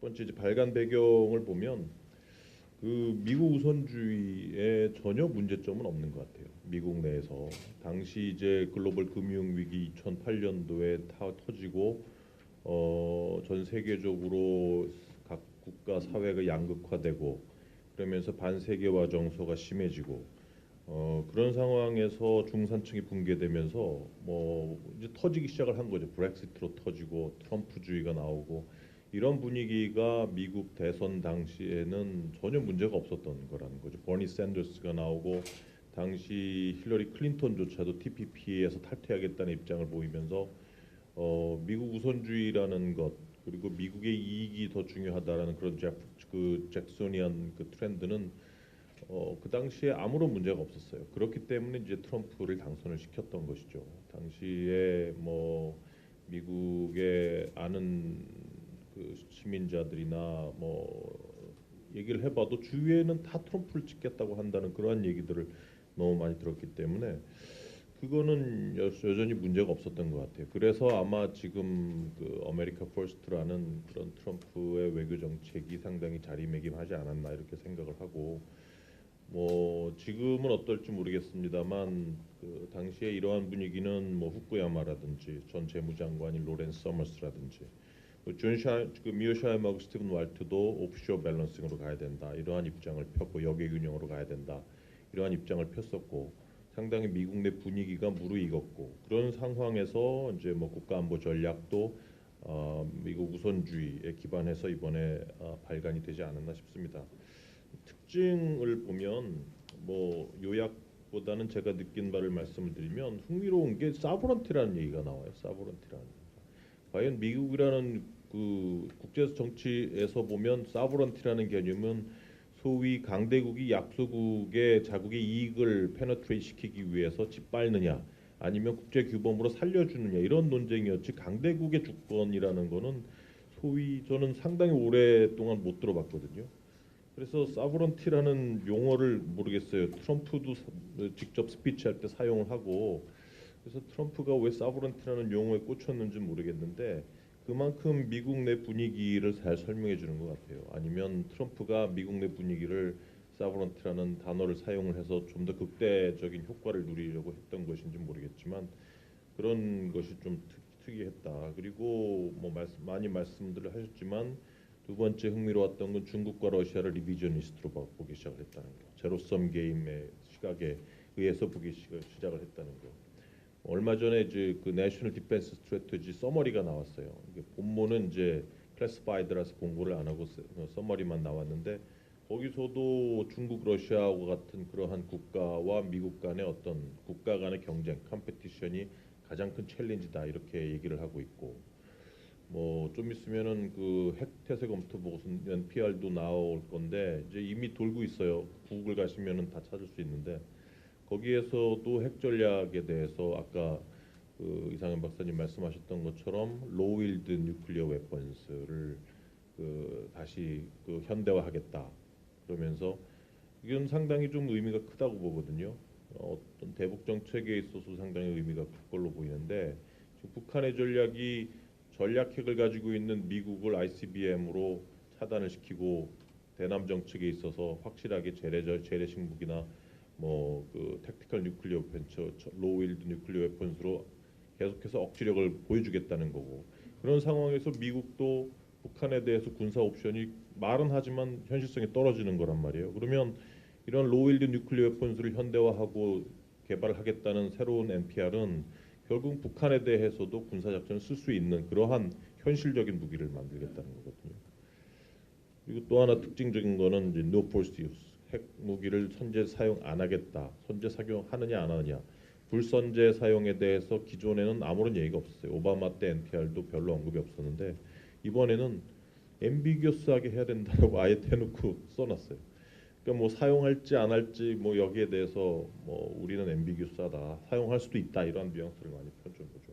첫 번째 이제 발간 배경을 보면 그 미국 우선주의에 전혀 문제점은 없는 것 같아요. 미국 내에서 당시 이제 글로벌 금융 위기 2008년도에 터지고 전 세계적으로 각 국가 사회가 양극화되고 그러면서 반세계화 정서가 심해지고 그런 상황에서 중산층이 붕괴되면서 뭐 이제 터지기 시작을 한 거죠. 브렉시트로 터지고 트럼프주의가 나오고 이런 분위기가 미국 대선 당시에는 전혀 문제가 없었던 거라는 거죠. 버니 샌더스가 나오고 당시 힐러리 클린턴조차도 TPP에서 탈퇴하겠다는 입장을 보이면서 미국 우선주의라는 것 그리고 미국의 이익이 더 중요하다라는 그런 그 잭소니안 그 트렌드는 그 당시에 아무런 문제가 없었어요. 그렇기 때문에 이제 트럼프를 당선을 시켰던 것이죠. 당시에 뭐 미국의 아는 그 시민자들이나 뭐 얘기를 해봐도 주위에는 다 트럼프를 찍겠다고 한다는 그러한 얘기들을 너무 많이 들었기 때문에 그거는 여전히 문제가 없었던 것 같아요. 그래서 아마 지금 그 아메리카 퍼스트라는 그런 트럼프의 외교 정책이 상당히 자리매김하지 않았나 이렇게 생각을 하고 뭐 지금은 어떨지 모르겠습니다만 그 당시에 이러한 분위기는 뭐 후쿠야마라든지 전 재무장관인 로렌스 서머스라든지 그 미오 샤이머하고 스티븐 왈트도 오프쇼어 밸런싱으로 가야 된다 이러한 입장을 폈고 역외균형으로 가야 된다 이러한 입장을 폈었고 상당히 미국 내 분위기가 무르익었고 그런 상황에서 이제 뭐 국가안보 전략도 미국 우선주의에 기반해서 이번에 발간이 되지 않았나 싶습니다. 특징을 보면 뭐 요약보다는 제가 느낀 바를 말씀을 드리면 흥미로운 게 사브런티라는 얘기가 나와요. 사브런티라는 과연 미국이라는 그 국제 정치에서 보면 사브런티라는 개념은 소위 강대국이 약소국의 자국의 이익을 페너트레이트 시키기 위해서 짓밟느냐 아니면 국제 규범으로 살려주느냐 이런 논쟁이었지 강대국의 주권이라는 거는 소위 저는 상당히 오랫동안 못 들어봤거든요. 그래서 사브런티라는 용어를 모르겠어요. 트럼프도 직접 스피치할 때 사용을 하고 그래서 트럼프가 왜 사브런티라는 용어에 꽂혔는지 모르겠는데 그만큼 미국 내 분위기를 잘 설명해 주는 것 같아요. 아니면 트럼프가 미국 내 분위기를 사브런티라는 단어를 사용을 해서 좀 더 극대적인 효과를 누리려고 했던 것인지 모르겠지만 그런 것이 좀 특이했다. 그리고 뭐 많이 말씀들을 하셨지만 두 번째 흥미로웠던 건 중국과 러시아를 리비저니스트로 보기 시작을 했다는 거. 제로섬 게임의 시각에 의해서 보기 시작을 했다는 거. 얼마 전에 이제 그 내셔널 디펜스 스트래티지 서머리가 나왔어요. 이게 본문은 이제 클래시파이드라서 공부를 안 하고 서머리만 나왔는데 거기서도 중국, 러시아와 같은 그러한 국가와 미국 간의 어떤 국가 간의 경쟁, 컴페티션이 가장 큰 챌린지다 이렇게 얘기를 하고 있고 뭐 좀 있으면은 그 핵 태세 검토 보고서 NPR도 나올 건데 이제 이미 돌고 있어요. 구글 가시면은 다 찾을 수 있는데 거기에서도 핵 전략에 대해서 아까 그 이상현 박사님 말씀하셨던 것처럼 로우윌드 뉴클리어 웨펀스를 그 다시 그 현대화하겠다 그러면서 이건 상당히 좀 의미가 크다고 보거든요. 어떤 대북 정책에 있어서 상당히 의미가 클 걸로 보이는데 지금 북한의 전략이 전략핵을 가지고 있는 미국을 ICBM으로 차단을 시키고 대남 정책에 있어서 확실하게 재래식 무기나 뭐 그 택티컬 뉴클리어 벤처 로우윌드 뉴클리어 웨펀스로 계속해서 억지력을 보여주겠다는 거고 그런 상황에서 미국도 북한에 대해서 군사 옵션이 말은 하지만 현실성이 떨어지는 거란 말이에요. 그러면 이런 로우윌드 뉴클리어 웨펀스를 현대화하고 개발을 하겠다는 새로운 NPR은 결국 북한에 대해서도 군사 작전을 쓸 수 있는 그러한 현실적인 무기를 만들겠다는 거거든요. 그리고 또 하나 특징적인 거는 이제 no force use 핵 무기를 선제 사용 안 하겠다. 선제 사용하느냐 안 하느냐. 불선제 사용에 대해서 기존에는 아무런 얘기가 없었어요. 오바마 때 NPR도 별로 언급이 없었는데 이번에는 앰비규어스하게 해야 된다라고 아예 대놓고 써놨어요. 그러니까 뭐 사용할지 안 할지 뭐 여기에 대해서 뭐 우리는 앰비규어스하다. 사용할 수도 있다 이런 뉘앙스를 많이 펴준 거죠.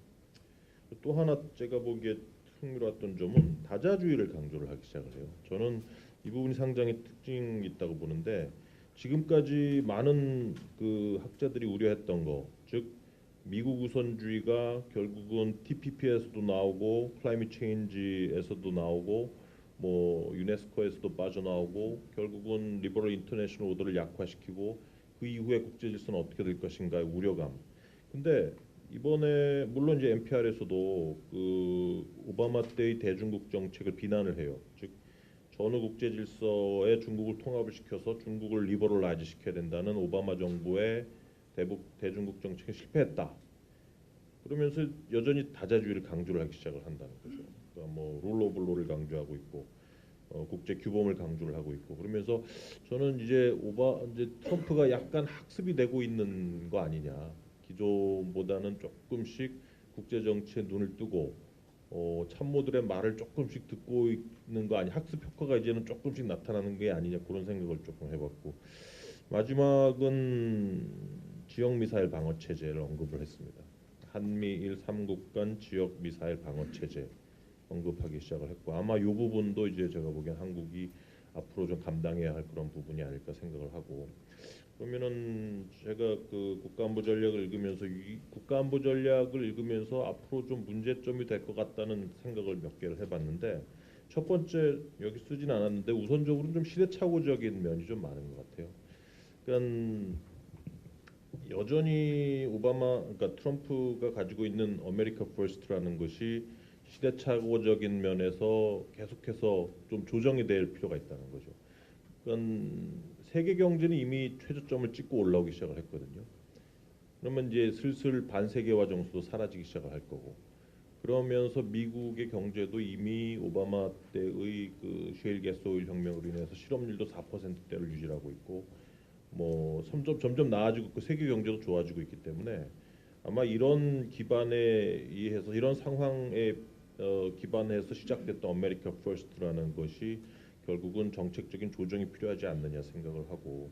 또 하나 제가 보기에 흥미로웠던 점은 다자주의를 강조를 하기 시작을 해요. 저는 이 부분이 상당히 특징이 있다고 보는데 지금까지 많은 그 학자들이 우려했던 거, 즉 미국 우선주의가 결국은 TPP에서도 나오고 클라이밋 체인지에서도 나오고 뭐 유네스코에서도 빠져나오고 결국은 리버럴 인터내셔널 오더를 약화시키고 그 이후에 국제 질서는 어떻게 될 것인가의 우려감. 근데 이번에 물론 이제 NPR에서도 그 오바마 때의 대중국 정책을 비난을 해요. 즉 전후 국제 질서에 중국을 통합을 시켜서 중국을 리버럴라이즈 시켜야 된다는 오바마 정부의 대중국 정책에 실패했다. 그러면서 여전히 다자주의를 강조를 하기 시작을 한다는 거죠. 그러니까 뭐 룰 오브 로를 강조하고 있고 국제 규범을 강조를 하고 있고 그러면서 저는 이제 트럼프가 약간 학습이 되고 있는 거 아니냐. 기존보다는 조금씩 국제 정치에 눈을 뜨고 참모들의 말을 조금씩 듣고 있는 거 아니 학습 효과가 이제는 조금씩 나타나는 게 아니냐 그런 생각을 조금 해봤고 마지막은 지역 미사일 방어 체제를 언급을 했습니다. 한미일 3국 간 지역 미사일 방어 체제 언급하기 시작을 했고 아마 이 부분도 이제 제가 보기엔 한국이 앞으로 좀 감당해야 할 그런 부분이 아닐까 생각을 하고 그러면은 제가 그 국가안보 전략을 읽으면서 이 국가안보 전략을 읽으면서 앞으로 좀 문제점이 될 것 같다는 생각을 몇 개를 해봤는데 첫 번째 여기 쓰진 않았는데 우선적으로 좀 시대착오적인 면이 좀 많은 것 같아요. 그러니까 여전히 그러니까 트럼프가 가지고 있는 아메리카 퍼스트라는 것이 시대착오적인 면에서 계속해서 좀 조정이 될 필요가 있다는 거죠. 그러니까 세계 경제는 이미 최저점을 찍고 올라오기 시작을 했거든요. 그러면 이제 슬슬 반세계화 정서도 사라지기 시작을 할 거고. 그러면서 미국의 경제도 이미 오바마 때의 그 셰일 가스오일 혁명으로 인해서 실업률도 4%대를 유지하고 있고 뭐 점점 나아지고 그 세계 경제도 좋아지고 있기 때문에 아마 이런 기반에 의해서 이런 상황에 기반해서 시작됐던 아메리카 퍼스트라는 것이 결국은 정책적인 조정이 필요하지 않느냐 생각을 하고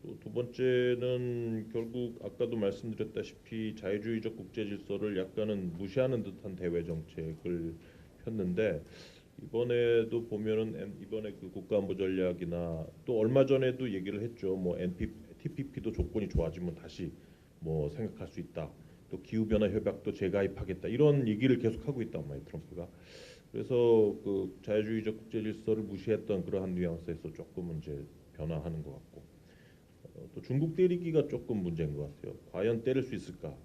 또 두 번째는 결국 아까도 말씀드렸다시피 자유주의적 국제 질서를 약간은 무시하는 듯한 대외 정책을 폈는데 이번에도 보면은 이번에 그 국가안보 전략이나 또 얼마 전에도 얘기를 했죠. 뭐 TPP도 조건이 좋아지면 다시 뭐 생각할 수 있다. 또 기후 변화 협약도 재가입하겠다. 이런 얘기를 계속 하고 있단 말이에요, 트럼프가. 그래서 그 자유주의적 국제 질서를 무시했던 그러한 뉘앙스에서 조금은 이제 변화하는 것 같고 또 중국 때리기가 조금 문제인 것 같아요. 과연 때릴 수 있을까?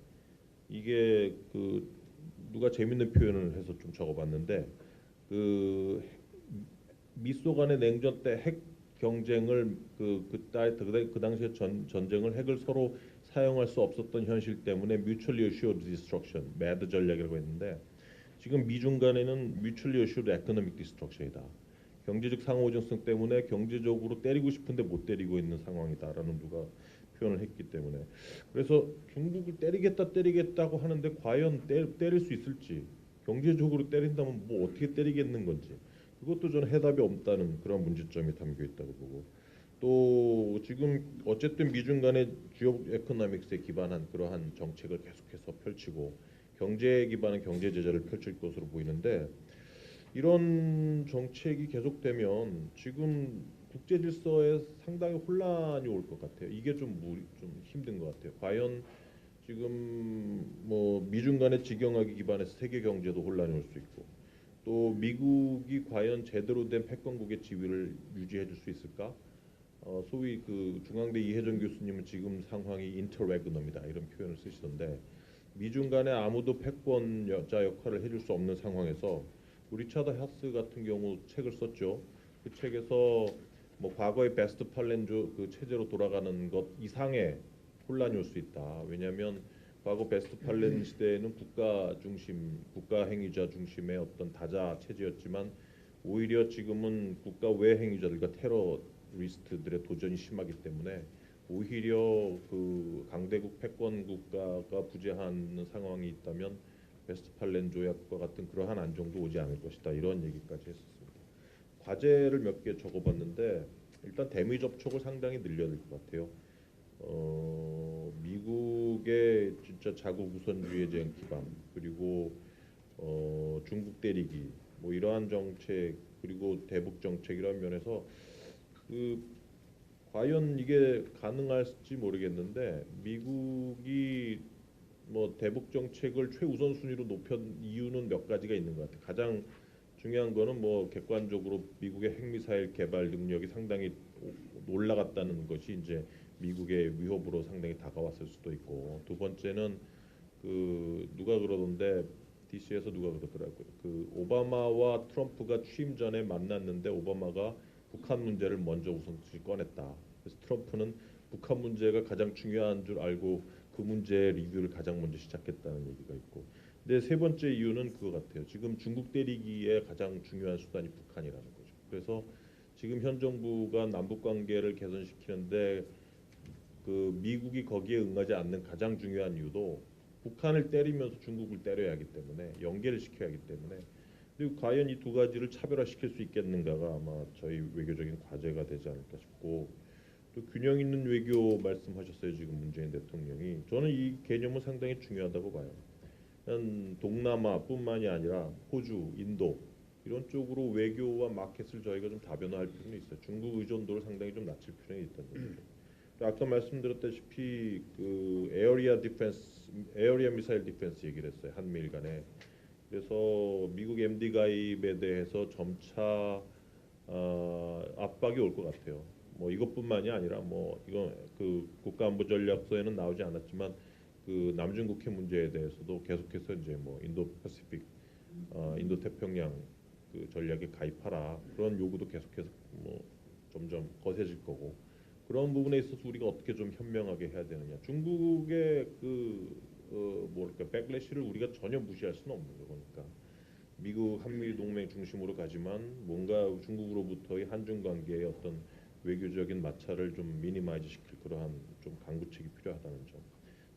이게 그 누가 재밌는 표현을 해서 좀 적어봤는데 그 미소 간의 냉전 때 핵 경쟁을 그 당시에 전쟁을 핵을 서로 사용할 수 없었던 현실 때문에 mutually assured destruction, 매드 전략이라고 했는데 지금 미중 간에는 mutually assured economic destruction이다. 경제적 상호작용 때문에 경제적으로 때리고 싶은데 못 때리고 있는 상황이다라는 누가 표현을 했기 때문에 그래서 중국을 때리겠다고 하는데 과연 때릴 수 있을지 경제적으로 때린다면 뭐 어떻게 때리겠는 건지 그것도 저는 해답이 없다는 그런 문제점이 담겨 있다고 보고 또 지금 어쨌든 미중 간의 지역 에코노믹스에 기반한 그러한 정책을 계속해서 펼치고 경제 기반의 경제 제재를 펼칠 것으로 보이는데 이런 정책이 계속되면 지금 국제 질서에 상당히 혼란이 올 것 같아요. 이게 좀 힘든 것 같아요. 과연 지금 뭐 미중 간의 직영하기 기반해서 세계 경제도 혼란이 올 수 있고 또 미국이 과연 제대로 된 패권국의 지위를 유지해 줄 수 있을까? 소위 그 중앙대 이혜정 교수님은 지금 상황이 인터레그너입니다. 이런 표현을 쓰시던데 미중 간에 아무도 패권 여자 역할을 해줄 수 없는 상황에서 리차드 하스 같은 경우 책을 썼죠. 그 책에서 뭐 과거의 베스트 팔렌조 그 체제로 돌아가는 것 이상의 혼란이 올 수 있다. 왜냐하면 과거 베스트 팔렌 시대에는 국가 행위자 중심의 어떤 다자 체제였지만 오히려 지금은 국가 외 행위자들과 테러리스트들의 도전이 심하기 때문에 오히려 그 강대국 패권 국가가 부재하는 상황이 있다면 웨스트팔렌 조약과 같은 그러한 안정도 오지 않을 것이다 이런 얘기까지 했었습니다. 과제를 몇 개 적어봤는데 일단 대미 접촉을 상당히 늘려야 될 것 같아요. 미국의 진짜 자국 우선주의에 대한 기반 그리고 중국 때리기 뭐 이러한 정책 그리고 대북 정책 이런 면에서 그 과연 이게 가능할지 모르겠는데 미국이 뭐 대북 정책을 최우선 순위로 높인 이유는 몇 가지가 있는 것 같아요. 가장 중요한 거는 뭐 객관적으로 미국의 핵미사일 개발 능력이 상당히 올라갔다는 것이 이제 미국의 위협으로 상당히 다가왔을 수도 있고, 두 번째는 그 누가 그러던데 DC에서 누가 그러더라고요. 그 오바마와 트럼프가 취임 전에 만났는데 오바마가 북한 문제를 먼저 우선순위 꺼냈다. 그래서 트럼프는 북한 문제가 가장 중요한 줄 알고 그 문제 리뷰를 가장 먼저 시작했다는 얘기가 있고. 근데 세 번째 이유는 그거 같아요. 지금 중국 때리기에 가장 중요한 수단이 북한이라는 거죠. 그래서 지금 현 정부가 남북 관계를 개선시키는데 그 미국이 거기에 응하지 않는 가장 중요한 이유도 북한을 때리면서 중국을 때려야 하기 때문에 연계를 시켜야 하기 때문에, 그리고 과연 이 두 가지를 차별화시킬 수 있겠는가가 아마 저희 외교적인 과제가 되지 않을까 싶고, 또 균형 있는 외교 말씀하셨어요. 지금 문재인 대통령이 저는 이 개념은 상당히 중요하다고 봐요. 동남아뿐만이 아니라 호주, 인도 이런 쪽으로 외교와 마켓을 저희가 좀 다변화할 필요는 있어요. 중국 의존도를 상당히 좀 낮출 필요는 있다는 거죠. 아까 말씀드렸다시피 그 에어리어 미사일 디펜스 얘기를 했어요. 한미일 간에. 그래서 미국 MD 가입에 대해서 점차 압박이 올 것 같아요. 뭐 이것뿐만이 아니라 뭐 이건 그 국가안보전략서에는 나오지 않았지만 그 남중국해 문제에 대해서도 계속해서 이제 뭐 인도 패시픽, 인도 태평양 그 전략에 가입하라 그런 요구도 계속해서 뭐 점점 거세질 거고, 그런 부분에 있어서 우리가 어떻게 좀 현명하게 해야 되느냐. 중국의 그 뭐랄까 백래시를 우리가 전혀 무시할 수는 없는 거니까. 미국 한미 동맹 중심으로 가지만 뭔가 중국으로부터의 한중 관계의 어떤 외교적인 마찰을 좀 미니마이즈 시킬 그러한 좀 강구책이 필요하다는 점.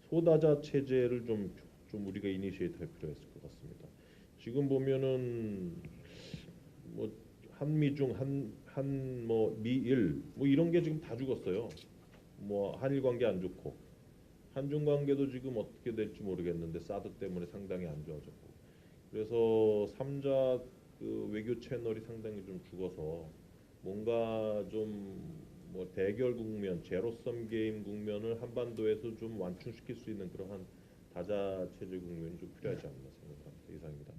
소다자 체제를 좀 우리가 이니시에이트할 필요가 있을 것 같습니다. 지금 보면은 뭐 한미중 한 뭐 미일 뭐 이런 게 지금 다 죽었어요. 뭐 한일 관계 안 좋고 한중 관계도 지금 어떻게 될지 모르겠는데 사드 때문에 상당히 안 좋아졌고, 그래서 삼자 그 외교 채널이 상당히 좀 죽어서 뭔가 좀 뭐 대결 국면, 제로섬 게임 국면을 한반도에서 좀 완충시킬 수 있는 그러한 다자 체제 국면이 좀 필요하지 않나 생각합니다. 이상입니다.